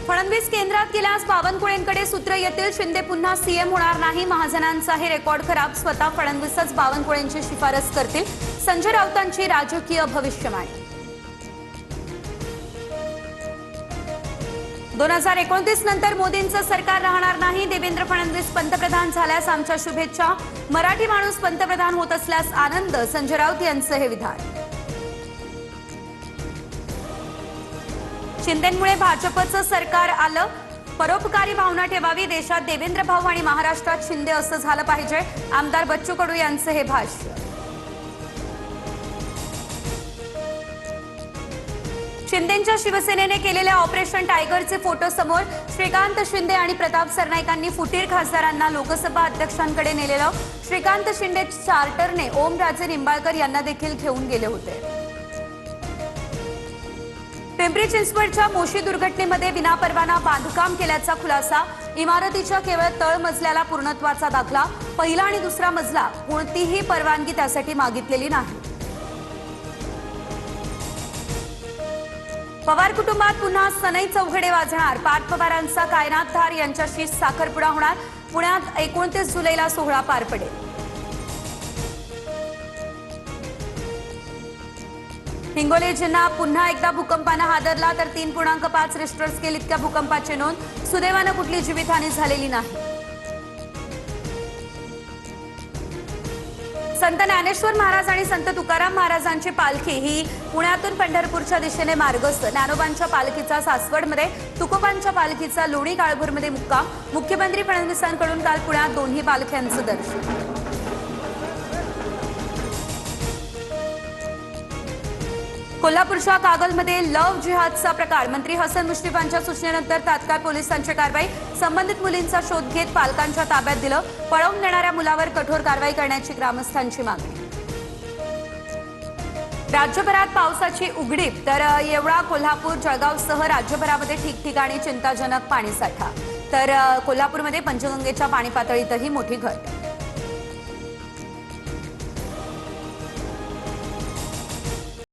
फडणवीस केंद्रात गेल्यास बावनकुळेंकडे सूत्र येतील. शिंदे पुन्हा सीएम होणार नाही. महाजनांचा हे रेकॉर्ड खराब. स्वतः फडणवीसच बावनकुळेंची शिफारस करतील. संजय राऊतांची राजकीय भविष्यवाणी. 2029 नंतर मोदींचं सरकार राहणार नाही. देवेंद्र फडणवीस पंतप्रधान झाल्यास आमच्या शुभेच्छा. मराठी माणूस पंतप्रधान होत असल्यास आनंद. संजय राऊत यांचं हे विधान. शिंदेंमुळे भाजपचं सरकार आलं. परोपकारी भावना ठेवावी. देशात देवेंद्र भाऊ आणि महाराष्ट्रात शिंदे असं झालं पाहिजे. आमदार बच्चू कडू यांचं हे भाष्य. शिंदेंच्या शिवसेनेने केलेल्या ऑपरेशन टायगरचे फोटो समोर. श्रीकांत शिंदे आणि प्रताप सरनाईकांनी फुटीर खासदारांना लोकसभा अध्यक्षांकडे नेलेलं. श्रीकांत शिंदे चार्टरने ओमराजे निंबाळकर यांना देखील घेऊन गेले होते. पिंपरी चिंचवडच्या मोशी दुर्घटनेमध्ये विनापरवाना बांधकाम केल्याचा खुलासा. इमारतीच्या केवळ तळमजल्याला पूर्णत्वाचा दाखला. पहिला आणि दुसरा मजला कोणतीही परवानगी त्यासाठी मागितलेली नाही. पवार कुटुंबात पुन्हा सनई चौघडे वाजणार. पार्थ पवारांचा कायनात धार यांच्याशी साखरपुडा होणार. पुण्यात 29 जुलैला सोहळा पार पडेल. हिंगोली जिल्हा पुन्हा एकदा भूकंपानं हादरला तर 3.5 रिश्टर स्केल इतक्या भूकंपाची नोंद. सुदैवानं कुठली जीवितहानी झालेली नाही. संत ज्ञानेश्वर महाराज आणि संत तुकाराम महाराजांची पालखी ही पुण्यातून पंढरपूरच्या दिशेने मार्गस्थ. ज्ञानोबांच्या पालखीचा सासवडमध्ये, तुकोबांच्या पालखीचा लोणी काळभोरमध्ये मुक्काम. मुख्यमंत्री फडणवीसांकडून काल पुण्यात दोन्ही पालख्यांचं दर्शन. कोल्हापूरच्या कागलमध्ये लव्ह जिहादचा प्रकार. मंत्री हसन मुश्रीफांच्या सूचनेनंतर तात्काळ पोलिसांची कारवाई. संबंधित मुलींचा शोध घेत पालकांच्या ताब्यात दिलं. पळवून नेणाऱ्या मुलावर कठोर कारवाई करण्याची ग्रामस्थांची मागणी. राज्यभरात पावसाची उघडीप तर येवळा, कोल्हापूर, जळगावसह राज्यभरामध्ये ठिकठिकाणी चिंताजनक पाणीसाठा. तर कोल्हापूरमध्ये पंचगंगेच्या पाणी पातळीतही मोठी घट.